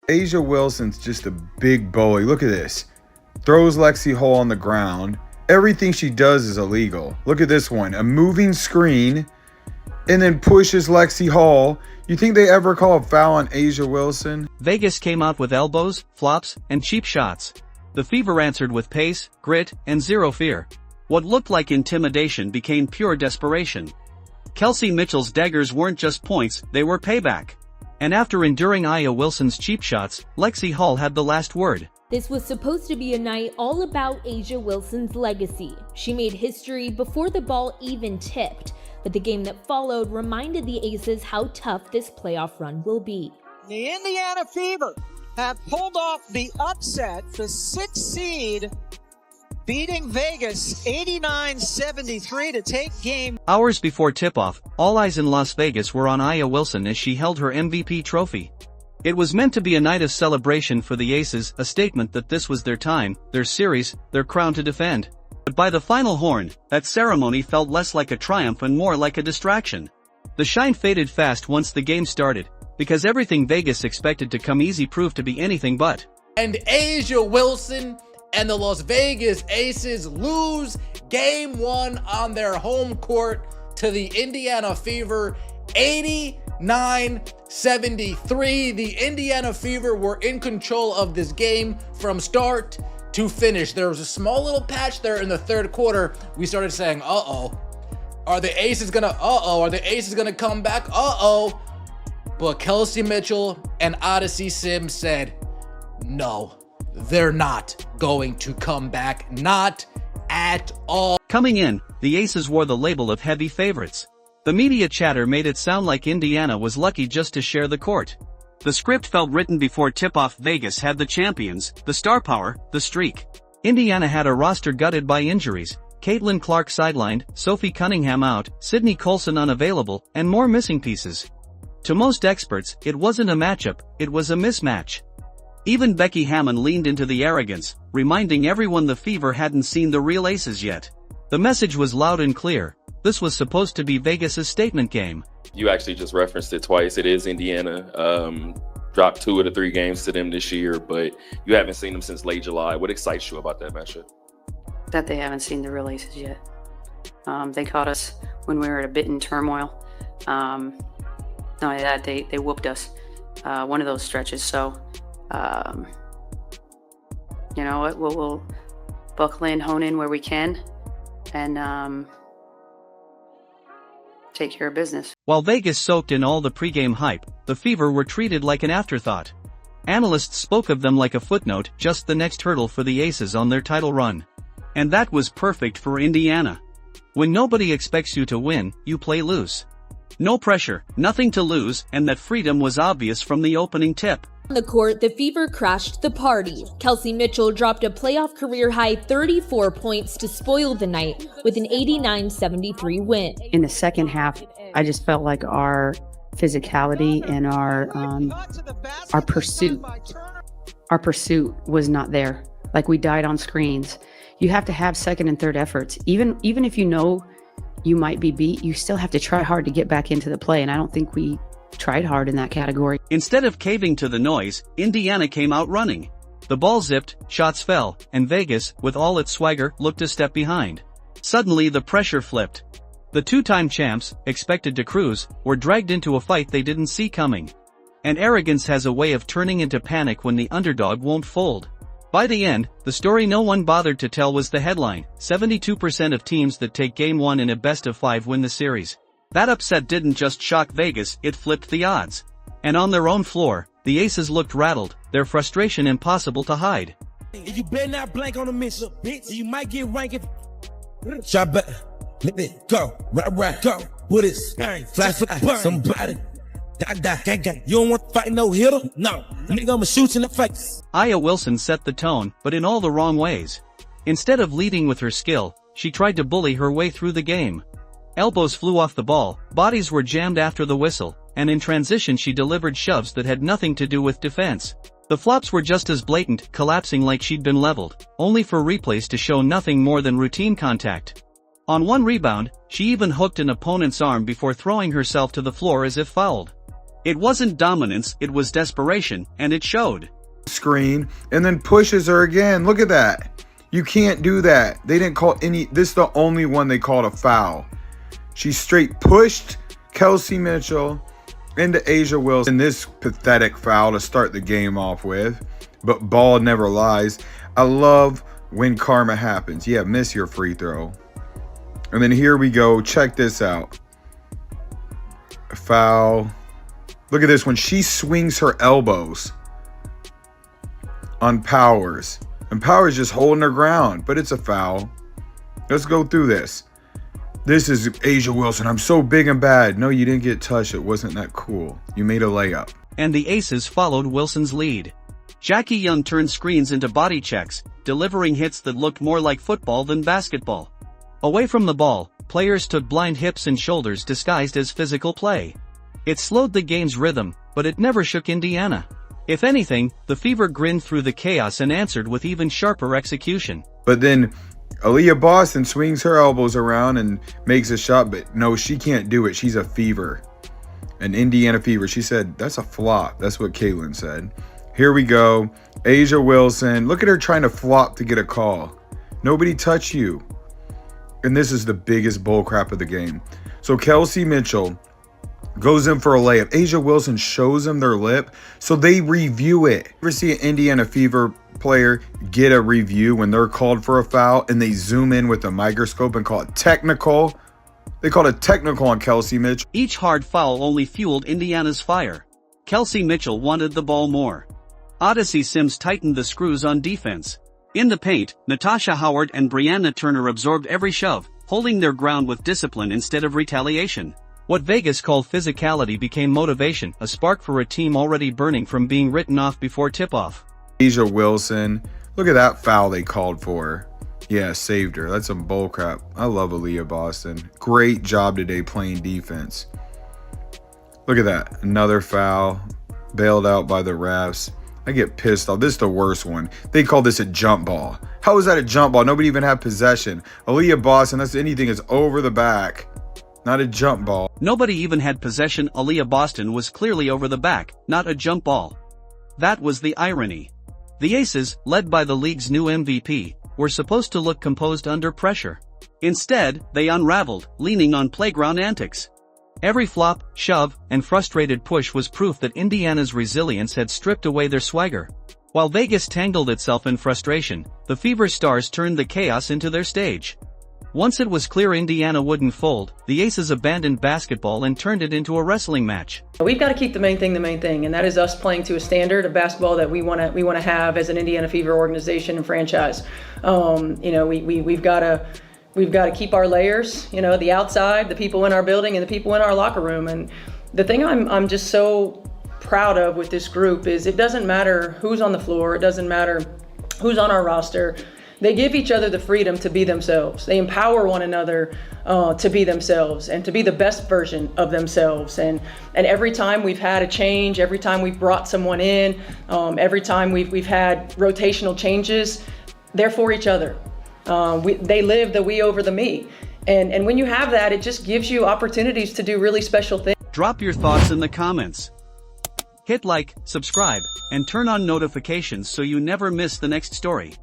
A'ja Wilson's just a big bully. Look at this. Throws Lexi Hall on the ground. Everything she does is illegal. Look at this one. A moving screen and then pushes Lexi Hall. You think they ever call a foul on A'ja Wilson? Vegas came out with elbows, flops, and cheap shots. The Fever answered with pace, grit, and zero fear. What looked like intimidation became pure desperation. Kelsey Mitchell's daggers weren't just points, they were payback. And after enduring A'ja Wilson's cheap shots, Lexi Hall had the last word. This was supposed to be a night all about A'ja Wilson's legacy. She made history before the ball even tipped, but the game that followed reminded the Aces how tough this playoff run will be. The Indiana Fever have pulled off the upset, the 6th seed, beating Vegas 89-73 to take game. Hours before tip-off, all eyes in Las Vegas were on A'ja Wilson as she held her MVP trophy. It was meant to be a night of celebration for the Aces, a statement that this was their time, their series, their crown to defend. But by the final horn, that ceremony felt less like a triumph and more like a distraction. The shine faded fast once the game started, because everything Vegas expected to come easy proved to be anything but. And A'ja Wilson and the Las Vegas Aces lose Game 1 on their home court to the Indiana Fever, 89-73. The Indiana Fever were in control of this game from start to finish. There was a small little patch there in the third quarter. We started saying, are the Aces gonna come back? But Kelsey Mitchell and Odyssey Sims said, no, they're not going to come back, not at all. Coming in, the Aces wore the label of heavy favorites. The media chatter made it sound like Indiana was lucky just to share the court. The script felt written before tip-off. Vegas had the champions, the star power, the streak. Indiana had a roster gutted by injuries, Caitlin Clark sidelined, Sophie Cunningham out, Sydney Colson unavailable, and more missing pieces. To most experts, it wasn't a matchup, it was a mismatch. Even Becky Hammon leaned into the arrogance, reminding everyone the Fever hadn't seen the real Aces yet. The message was loud and clear. This was supposed to be Vegas' statement game. You actually just referenced it twice. It is Indiana. Dropped 2 of the 3 games to them this year, but you haven't seen them since late July. What excites you about that matchup? That they haven't seen the real Aces yet. They caught us when we were a bit in turmoil. Not only that, they whooped us one of those stretches. So, you know what? We'll buckle in, hone in where we can, and take care of business. While Vegas soaked in all the pregame hype, the Fever were treated like an afterthought. Analysts spoke of them like a footnote, just the next hurdle for the Aces on their title run. And that was perfect for Indiana. When nobody expects you to win, you play loose. No pressure, nothing to lose, and that freedom was obvious from the opening tip. On the court, the Fever crashed the party. Kelsey Mitchell dropped a playoff career-high 34 points to spoil the night with an 89-73 win. In the second half, I just felt like our physicality and our pursuit was not there. Like we died on screens. You have to have second and third efforts. Even if you know you might be beat, you still have to try hard to get back into the play, and I don't think we tried hard in that category. Instead of caving to the noise, Indiana came out running. The ball zipped, shots fell, and Vegas, with all its swagger, looked a step behind. Suddenly the pressure flipped. The 2-time champs, expected to cruise, were dragged into a fight they didn't see coming. And arrogance has a way of turning into panic when the underdog won't fold. By the end, the story no one bothered to tell was the headline: 72% of teams that take Game 1 in a best-of-5 win the series. That upset didn't just shock Vegas, it flipped the odds. And on their own floor, the Aces looked rattled, their frustration impossible to hide. You better not blank on a miss, bitch. You might get ranked. Shot back, let it go, right, go. What is fly, somebody. Die. You don't want to fight no hitter? No. Nigga, I'ma shoot you in the face. A'ja Wilson set the tone, but in all the wrong ways. Instead of leading with her skill, she tried to bully her way through the game. Elbows flew off the ball, bodies were jammed after the whistle, and in transition she delivered shoves that had nothing to do with defense. The flops were just as blatant, collapsing like she'd been leveled, only for replays to show nothing more than routine contact. On one rebound, she even hooked an opponent's arm before throwing herself to the floor as if fouled. It wasn't dominance, it was desperation, and it showed. Screen and then pushes her again. Look at that. You can't do that. They didn't call any. This is the only one they called a foul. She straight pushed Kelsey Mitchell into Asia Wilson. This pathetic foul to start the game off with. But ball never lies. I love when karma happens. Yeah, miss your free throw. And then here we go. Check this out. A foul. Look at this one. She swings her elbows on Powers. And Powers just holding her ground. But it's a foul. Let's go through this. This is Asia Wilson. I'm so big and bad. No, you didn't get touched. It wasn't that cool. You made a layup. And the Aces followed Wilson's lead. Jackie Young turned screens into body checks, delivering hits that looked more like football than basketball. Away from the ball, players took blind hips and shoulders disguised as physical play. It slowed the game's rhythm, but it never shook Indiana. If anything, the Fever grinned through the chaos and answered with even sharper execution. But then Aaliyah Boston swings her elbows around and makes a shot, but no, she can't do it. She's a Fever. An Indiana Fever. She said, that's a flop. That's what Caitlin said. Here we go. Asia Wilson. Look at her trying to flop to get a call. Nobody touched you. And this is the biggest bullcrap of the game. So Kelsey Mitchell goes in for a layup. Asia Wilson shows them their lip, so they review it. Ever see an Indiana Fever player get a review when they're called for a foul and they zoom in with a microscope and call it technical? They called it technical on Kelsey Mitchell. Each hard foul only fueled Indiana's fire. Kelsey Mitchell wanted the ball more. Odyssey Sims tightened the screws on defense. In the paint, Natasha Howard and Brianna Turner absorbed every shove, holding their ground with discipline instead of retaliation. What Vegas called physicality became motivation, a spark for a team already burning from being written off before tip-off. Asia Wilson, look at that foul they called for. Yeah, saved her. That's some bullcrap. I love Aaliyah Boston. Great job today playing defense. Look at that. Another foul. Bailed out by the refs. I get pissed off. This is the worst one. They call this a jump ball. How is that a jump ball? Nobody even had possession. Aaliyah Boston, that's anything is over the back. Not a jump ball. Nobody even had possession. Aaliyah Boston was clearly over the back, not a jump ball. That was the irony. The Aces, led by the league's new MVP, were supposed to look composed under pressure. Instead, they unraveled, leaning on playground antics. Every flop, shove, and frustrated push was proof that Indiana's resilience had stripped away their swagger. While Vegas tangled itself in frustration, the Fever stars turned the chaos into their stage. Once it was clear Indiana wouldn't fold, the Aces abandoned basketball and turned it into a wrestling match. We've got to keep the main thing, and that is us playing to a standard of basketball that we want to have as an Indiana Fever organization and franchise. We've got to keep our layers, the outside, the people in our building, and the people in our locker room. And the thing I'm just so proud of with this group is it doesn't matter who's on the floor, it doesn't matter who's on our roster. They give each other the freedom to be themselves. They empower one another to be themselves and to be the best version of themselves. And every time we've had a change, every time we've brought someone in, every time we've had rotational changes, they're for each other. They live the we over the me. And when you have that, it just gives you opportunities to do really special things. Drop your thoughts in the comments. Hit like, subscribe, and turn on notifications so you never miss the next story.